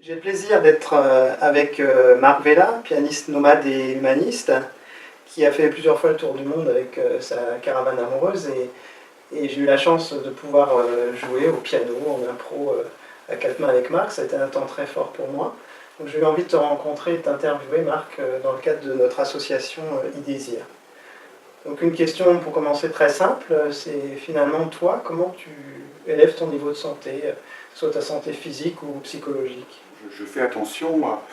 J'ai le plaisir d'être avec Marc Vella, pianiste nomade et humaniste, qui a fait plusieurs fois le tour du monde avec sa caravane amoureuse. Et j'ai eu la chance de pouvoir jouer au piano, en impro, à quatre mains avec Marc. Ça a été un temps très fort pour moi. Donc j'ai eu envie de te rencontrer et de t'interviewer, Marc, dans le cadre de notre association iDésir. Donc une question pour commencer très simple, c'est finalement toi, comment tu élèves ton niveau de santé, soit ta santé physique ou psychologique? Je fais attention à,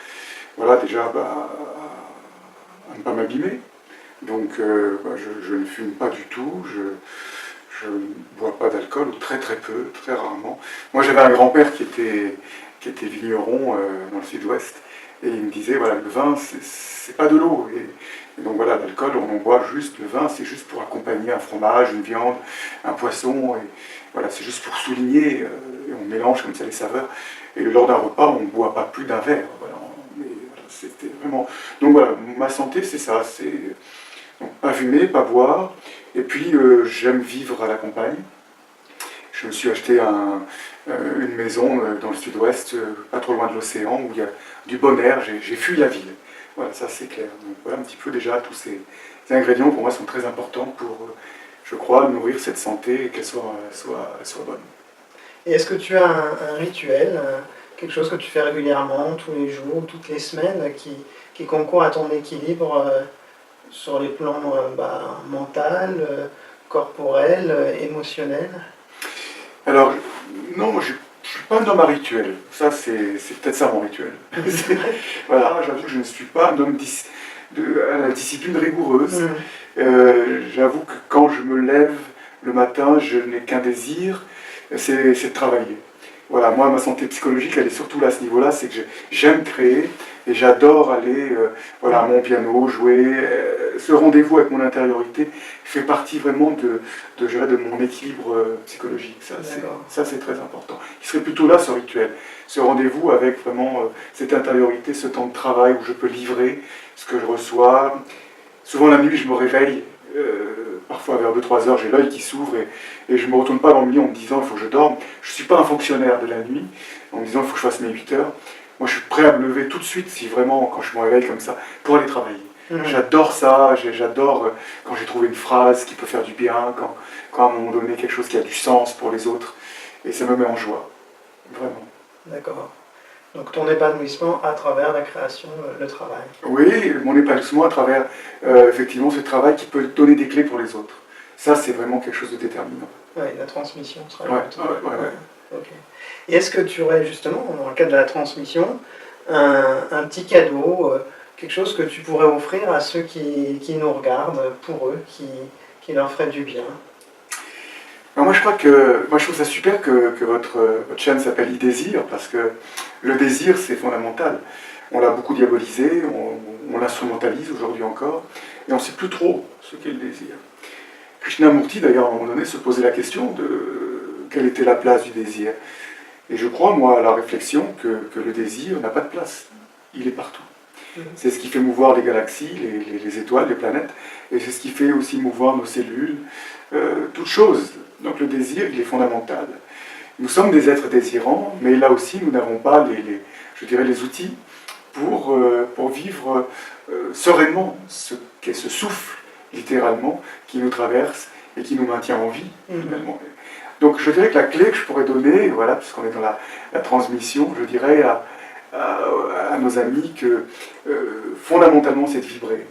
voilà, déjà à ne pas m'abîmer. Donc je ne fume pas du tout, je ne bois pas d'alcool, ou très très peu, très rarement. Moi j'avais un grand-père qui était vigneron dans le sud-ouest, et il me disait, voilà, le vin c'est pas de l'eau. Et donc voilà, l'alcool on en boit juste, le vin c'est juste pour accompagner un fromage, une viande, un poisson, et voilà, c'est juste pour souligner, et on mélange comme ça les saveurs. Et lors d'un repas, on ne boit pas plus d'un verre. Voilà. Mais voilà, c'était vraiment... Donc voilà, ma santé, c'est ça. C'est donc, pas fumer, pas boire. Et puis, j'aime vivre à la campagne. Je me suis acheté une maison dans le sud-ouest, pas trop loin de l'océan, où il y a du bon air. J'ai fui la ville. Voilà, ça c'est clair. Donc voilà un petit peu déjà, tous ces ingrédients pour moi sont très importants pour, je crois, nourrir cette santé et qu'elle soit bonne. Et est-ce que tu as un rituel, quelque chose que tu fais régulièrement, tous les jours, toutes les semaines, qui concourt à ton équilibre sur les plans mental, corporel, émotionnel? Alors, non, moi je ne suis pas un homme à rituel. Ça, c'est peut-être ça mon rituel. Voilà, j'avoue que je ne suis pas un homme à la discipline rigoureuse. J'avoue que quand je me lève le matin, je n'ai qu'un désir, c'est de travailler. Voilà, moi, ma santé psychologique, elle est surtout là à ce niveau-là, c'est que j'aime créer et j'adore aller voilà, à mon piano, jouer. Ce rendez-vous avec mon intériorité fait partie vraiment de mon équilibre psychologique. Ça, c'est très important. Il serait plutôt là, ce rituel, ce rendez-vous avec vraiment cette intériorité, ce temps de travail où je peux livrer ce que je reçois. Souvent la nuit, je me réveille, parfois vers 2-3 heures, j'ai l'œil qui s'ouvre et je ne me retourne pas dans le lit en me disant il faut que je dorme. Je ne suis pas un fonctionnaire de la nuit en me disant il faut que je fasse mes 8 heures. Moi, je suis prêt à me lever tout de suite, si vraiment, quand je me réveille comme ça, pour aller travailler. J'adore ça, j'adore quand j'ai trouvé une phrase qui peut faire du bien, quand à un moment donné, quelque chose qui a du sens pour les autres. Et ça me met en joie, vraiment. D'accord. Donc ton épanouissement à travers la création, le travail. Oui, mon épanouissement à travers effectivement ce travail qui peut donner des clés pour les autres. Ça, c'est vraiment quelque chose de déterminant. Oui, la transmission sera ouais. Okay. Et est-ce que tu aurais justement, dans le cadre de la transmission, un petit cadeau, quelque chose que tu pourrais offrir à ceux qui nous regardent, pour eux, qui leur ferait du bien? Alors moi, je trouve ça super que votre chaîne s'appelle iDésir, parce que le désir, c'est fondamental. On l'a beaucoup diabolisé, on l'instrumentalise aujourd'hui encore, et on ne sait plus trop ce qu'est le désir. Krishnamurti, d'ailleurs, à un moment donné, se posait la question de quelle était la place du désir. Et je crois, moi, à la réflexion que le désir n'a pas de place. Il est partout. C'est ce qui fait mouvoir les galaxies, les étoiles, les planètes, et c'est ce qui fait aussi mouvoir nos cellules, toutes choses. Donc le désir, il est fondamental. Nous sommes des êtres désirants, mais là aussi, nous n'avons pas les outils pour vivre sereinement ce qu'est ce souffle, littéralement, qui nous traverse et qui nous maintient en vie, finalement. Donc je dirais que la clé que je pourrais donner, voilà, puisqu'on est dans la transmission, je dirais à nos amis que fondamentalement c'est de vibrer.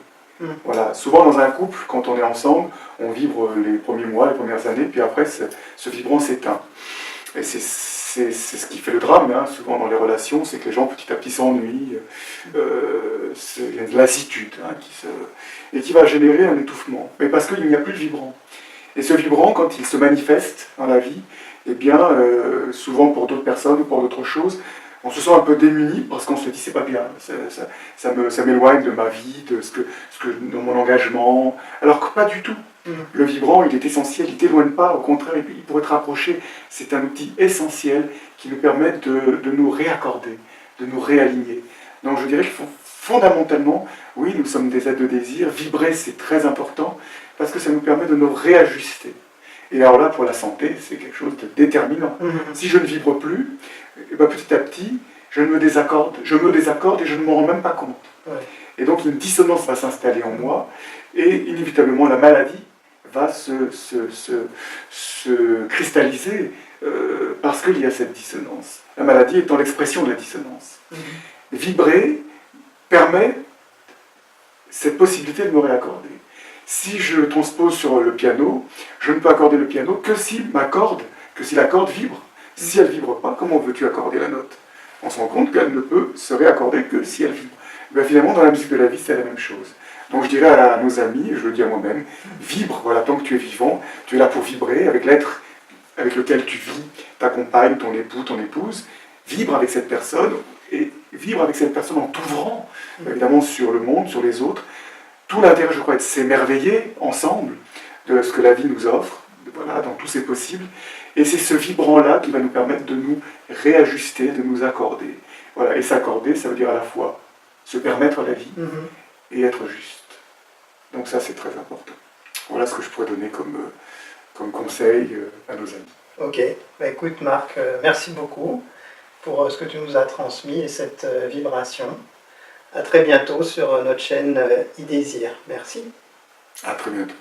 Voilà. Souvent dans un couple, quand on est ensemble, on vibre les premiers mois, les premières années, puis après ce vibrant s'éteint. Et c'est ce qui fait le drame, hein, souvent dans les relations, c'est que les gens petit à petit s'ennuient, il y a de lassitude, hein, et qui va générer un étouffement. Mais parce qu'il n'y a plus de vibrant. Et ce vibrant, quand il se manifeste dans la vie, eh bien, souvent pour d'autres personnes ou pour d'autres choses, on se sent un peu démuni parce qu'on se dit c'est pas bien, ça m'éloigne de ma vie, de mon engagement, alors que pas du tout. Le vibrant, il est essentiel, il ne t'éloigne pas, au contraire, il pourrait te rapprocher. C'est un outil essentiel qui nous permet de nous réaccorder, de nous réaligner. Donc je dirais que fondamentalement, oui, nous sommes des êtres de désir, vibrer c'est très important, parce que ça nous permet de nous réajuster. Et alors là, pour la santé, c'est quelque chose de déterminant. Si je ne vibre plus, et ben petit à petit, je me désaccorde et je ne m'en rends même pas compte. Ouais. Et donc une dissonance va s'installer en moi, et inévitablement la maladie va se cristalliser parce qu'il y a cette dissonance. La maladie étant l'expression de la dissonance. Vibrer permet cette possibilité de me réaccorder. Si je transpose sur le piano, je ne peux accorder le piano que si la corde vibre. Si elle ne vibre pas, comment veux-tu accorder la note? On se rend compte qu'elle ne peut se réaccorder que si elle vibre. Et bien finalement, dans la musique de la vie, c'est la même chose. Donc je dirais à nos amis, je le dis à moi-même, vibre, voilà, tant que tu es vivant, tu es là pour vibrer avec l'être avec lequel tu vis, ta compagne, ton époux, ton épouse, vibre avec cette personne, et vivre avec cette personne en t'ouvrant, évidemment, sur le monde, sur les autres. Tout l'intérêt, je crois, est de s'émerveiller ensemble de ce que la vie nous offre, voilà, dans tous ses possibles. Et c'est ce vibrant-là qui va nous permettre de nous réajuster, de nous accorder. Voilà. Et s'accorder, ça veut dire à la fois se permettre la vie et être juste. Donc ça, c'est très important. Voilà ce que je pourrais donner comme conseil à nos amis. Ok, bah, écoute Marc, merci beaucoup pour ce que tu nous as transmis et cette vibration. À très bientôt sur notre chaîne iDésir. Merci. À très bientôt.